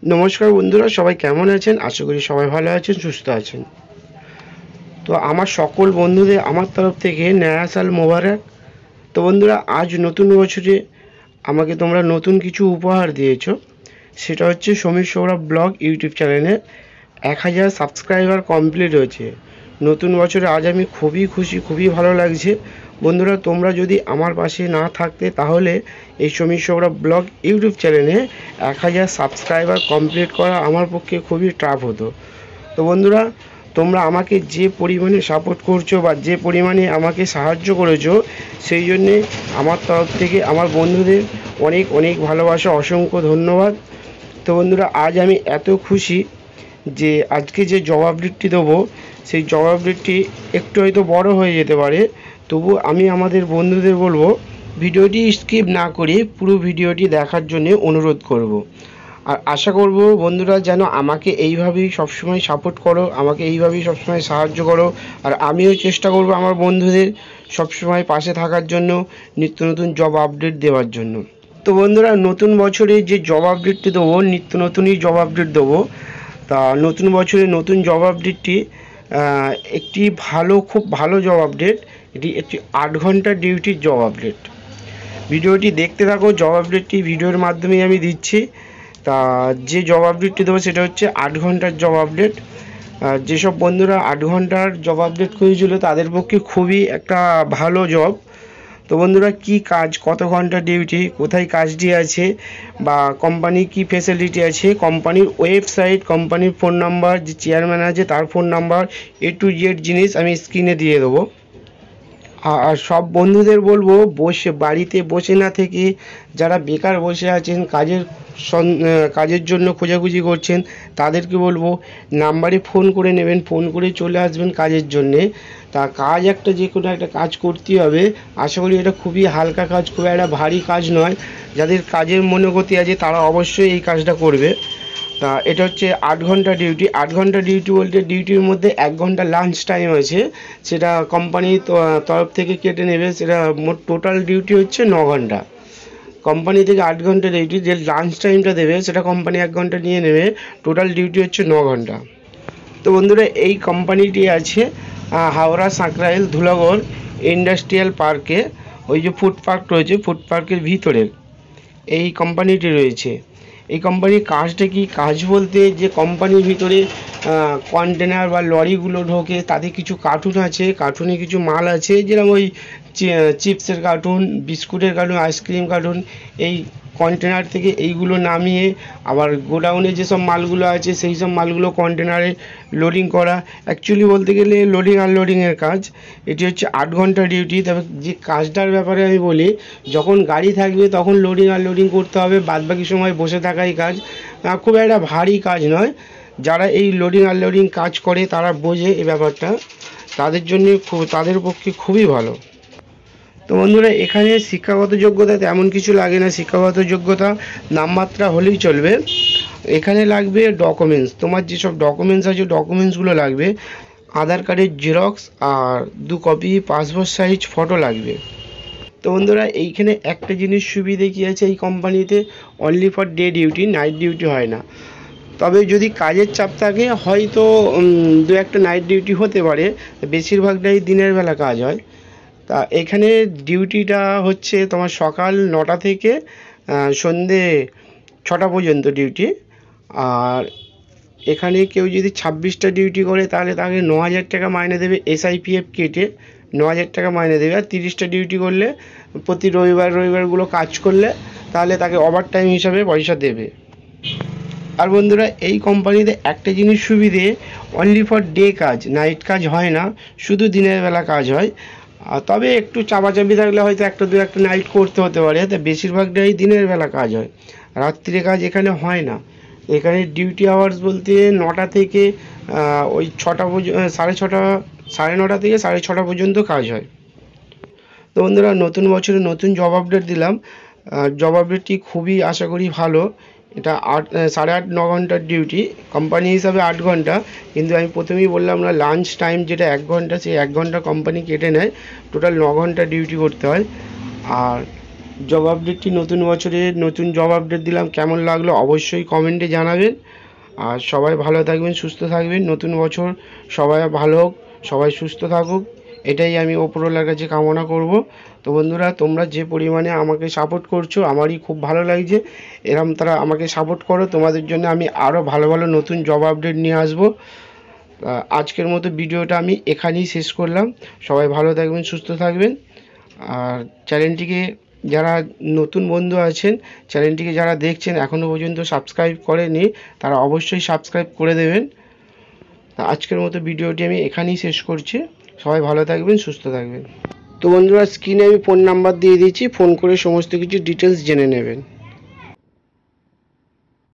नमस्कार बंधुरा सबाई केमन आছেন आशा करी सबाई भालो आছেন सुस्थ आছেন। तो आमार सकल बंधुदेर आमार तरफ थेके नया साल मोबारक। तो बंधुरा आज नतून बछरे आमाके तोमरा नतून किछु उपहार दिएछो, सेटा होच्छे समीर सौरभ ब्लग यूट्यूब चैनेले 1000 सबस्क्राइबार कमप्लीट होयेछे। नतून बछरे आज आमी खुबই खुशी, खुबই भालो लागछे। बंधुरा तोमरा जोदि आमार पाशे ना थाकते ताहले এই সমীর সৌরভ ব্লগ ইউটিউব চ্যানেলে 1000 সাবস্ক্রাইবার কমপ্লিট করা আমার পক্ষে খুবই টাফ হতো। তো বন্ধুরা তোমরা আমাকে যে পরিমাণে সাপোর্ট করছো বা যে পরিমাণে আমাকে সাহায্য করেছো সেই জন্য আমার তরফ থেকে আমার বন্ধুদের অনেক অনেক ভালোবাসা, অসংখ্য ধন্যবাদ। তো বন্ধুরা আজ আমি এত খুশি যে আজকে যে জবাবটি দেবো সেই জবাবটি একটু হয়তো বড় হয়ে যেতে পারে, তবু আমি আমাদের বন্ধুদের বলবো ভিডিওটি স্কিপ না করে পুরো ভিডিওটি দেখার জন্য অনুরোধ করব। আর আশা করব বন্ধুরা যেন আমাকে এইভাবেই সবসময় সাপোর্ট করো, আমাকে এইভাবেই সবসময় সাহায্য করো। আর আমিও চেষ্টা করব আমার বন্ধুদের সবসময় পাশে থাকার জন্য, নিত্য নতুন জব আপডেট দেওয়ার জন্য। তো বন্ধুরা নতুন বছরে যে জব আপডেটটি দেবো নিত্য নতুনই জব আপডেট দেবো। তা নতুন বছরে নতুন জব আপডেটটি একটি খুব ভালো জব আপডেট। এটি একটি 8 ঘন্টা ডিউটির জব আপডেট। ভিডিওটি দেখতে থাকো, জব আপডেটটি ভিডিওর মাধ্যমেই আমি দিচ্ছি। তা যে জব আপডেটটি দেবো সেটা হচ্ছে 8 ঘন্টার জব আপডেট। যেসব বন্ধুরা 8 ঘন্টার জব আপডেট করেছিল তাদের পক্ষে খুবই একটা ভালো জব। তো বন্ধুরা কি কাজ, কত ঘন্টা ডিউটি, কোথায় কাজটি আছে বা কোম্পানি কি ফ্যাসিলিটি আছে, কোম্পানির ওয়েবসাইট, কোম্পানির ফোন নাম্বার, যে চেয়ারম্যান আছে তার phone number, A to Z জিনিস আমি স্ক্রিনে দিয়ে দেবো। আর সব বন্ধুদের বলবো বাড়িতে বসে না থেকে যারা বেকার বসে আছেন, কাজের জন্য খোঁজাখুঁজি করছেন, তাদেরকে বলবো নাম্বারে ফোন করে নেবেন, ফোন করে চলে আসবেন কাজের জন্যে। তা কাজ একটা যে কোনো একটা কাজ করতেই হবে। আশা করি এটা খুবই হালকা কাজ, খুব একটা ভারী কাজ নয়। যাদের কাজের মনোগতি আছে তারা অবশ্যই এই কাজটা করবে। তা এটা হচ্ছে 8 ঘন্টা ডিউটি। 8 ঘন্টা ডিউটি বলতে ডিউটির মধ্যে 1 ঘন্টা লাঞ্চ টাইম আছে, সেটা কোম্পানি তরফ থেকে কেটে নেবে। সেটা মোট টোটাল ডিউটি হচ্ছে 9 ঘন্টা। কোম্পানি থেকে 8 ঘন্টা ডিউটি, যে লাঞ্চ টাইমটা দেবে সেটা কোম্পানি 1 ঘন্টা নিয়ে নেবে। টোটাল ডিউটি হচ্ছে 9 ঘন্টা। তো বন্ধুরা এই কোম্পানিটি আছে হাওড়া সাঁকরাইল ধুলাগড় ইন্ডাস্ট্রিয়াল পার্কে। ওই যে ফুড পার্ক রয়েছে, ফুড পার্কের ভিতরে এই কোম্পানিটি রয়েছে। এই কোম্পানির কাজটা কি, কাজ বলতে যে কোম্পানির ভিতরে কন্টেনার বা লরিগুলো ঢোকে, তাতে কিছু কার্টুন আছে, কার্টুনে কিছু মাল আছে, যেরকম ওই চিপসের কার্টুন, বিস্কুটের কার্টুন, আইসক্রিম কার্টুন, এই কন্টেনার থেকে এইগুলো নামিয়ে আবার গোডাউনে যেসব মালগুলো আছে সেই সব মালগুলো কন্টেনারে লোডিং করা। অ্যাকচুয়ালি বলতে গেলে লোডিং আনলোডিংয়ের কাজ। এটি হচ্ছে 8 ঘন্টা ডিউটি। তবে যে কাজটার ব্যাপারে আমি বলি, যখন গাড়ি থাকবে তখন লোডিং আনলোডিং করতে হবে, বাদবাকি সময় বসে থাকাই কাজ। খুব একটা ভারী কাজ নয়। যারা এই লোডিং আনলোডিং কাজ করে তারা বোঝে এই ব্যাপারটা, তাদের পক্ষে খুবই ভালো। তো বন্ধুরা এখানে শিক্ষাগত যোগ্যতা তেমন কিছু লাগে না, শিক্ষাগত যোগ্যতা নামমাত্রা হলেই চলবে। এখানে লাগবে ডকুমেন্টস, তোমার যেসব ডকুমেন্টস আছে ডকুমেন্টসগুলো লাগবে। আধার কার্ডের জেরক্স আর 2 কপি পাসপোর্ট সাইজ ফটো লাগবে। তো বন্ধুরা এইখানে একটা জিনিস সুবিধে কী আছে এই কোম্পানিতে, only for day duty, night duty হয় না। তবে যদি কাজের চাপ থাকে হয়তো 2-1টা নাইট ডিউটি হতে পারে, বেশিরভাগটাই দিনের বেলা কাজ হয়। তা এখানে ডিউটিটা হচ্ছে তোমার সকাল 9টা থেকে সন্ধে 6টা পর্যন্ত ডিউটি। আর এখানে কেউ যদি 26টা ডিউটি করে তাহলে তাকে 9,000 টাকা মাইনে দেবে, SIPF কেটে 9,000 টাকা মাইনে দেবে। আর 30টা ডিউটি করলে, প্রতি রবিবারগুলো কাজ করলে তাহলে তাকে ওভার টাইম হিসাবে পয়সা দেবে। আর বন্ধুরা এই কোম্পানিতে একটা জিনিস সুবিধে, অনলি ফর ডে কাজ, নাইট কাজ হয় না, শুধু দিনের বেলা কাজ হয়। তবে একটু চাপাচাপি থাকলে হয়তো 1-2 নাইট করতে হতে পারে, তা বেশিরভাগটাই দিনের বেলা কাজ হয়, রাত্রিরে কাজ এখানে হয় না। এখানে ডিউটি আওয়ার্স বলতে 9টা থেকে ওই 6টা পর্যন্ত, 9:30 থেকে 6:30 পর্যন্ত কাজ হয়। তো বন্ধুরা নতুন বছরে নতুন জব আপডেট দিলাম। জব আপডেটটি খুবই আশা করি ভালো। এটা 8.5-9 ঘন্টার ডিউটি, কোম্পানি হিসাবে 8 ঘন্টা, কিন্তু আমি প্রথমেই বললাম না লাঞ্চ টাইম যেটা 1 ঘন্টা, সেই 1 ঘন্টা কোম্পানি কেটে নেয়। টোটাল 9 ঘন্টা ডিউটি করতে হয়। আর জব আপডেটটি নতুন বছরে নতুন জব আপডেট দিলাম, কেমন লাগলো অবশ্যই কমেন্টে জানাবেন। আর সবাই ভালো থাকবেন, সুস্থ থাকবেন। নতুন বছর সবাই ভালো হোক, সবাই সুস্থ থাকুক, এটাই আমি ওপরওয়ালার কাছে কামনা করব। তো বন্ধুরা, তোমরা যে পরিমাণে আমাকে সাপোর্ট করছো আমারই খুব ভালো লাগছে। এরম তারা আমাকে সাপোর্ট করো, তোমাদের জন্য আমি আরও ভালো ভালো নতুন জব আপডেট নিয়ে আসবো। আজকের মতো ভিডিওটা আমি এখানেই শেষ করলাম। সবাই ভালো থাকবেন, সুস্থ থাকবেন। আর চ্যানেলটিকে যারা নতুন বন্ধু আছেন, চ্যানেলটিকে যারা দেখছেন এখনও পর্যন্ত সাবস্ক্রাইব করেনি, তারা অবশ্যই সাবস্ক্রাইব করে দেবেন। তা আজকের মতো ভিডিওটি আমি এখানেই শেষ করছি। সবাই ভালো থাকবেন, সুস্থ থাকবেন। তো বন্ধুরা, স্ক্রিনে আমি ফোন নাম্বার দিয়ে দিয়েছি, ফোন করে সমস্ত কিছু ডিটেলস জেনে নেবেন।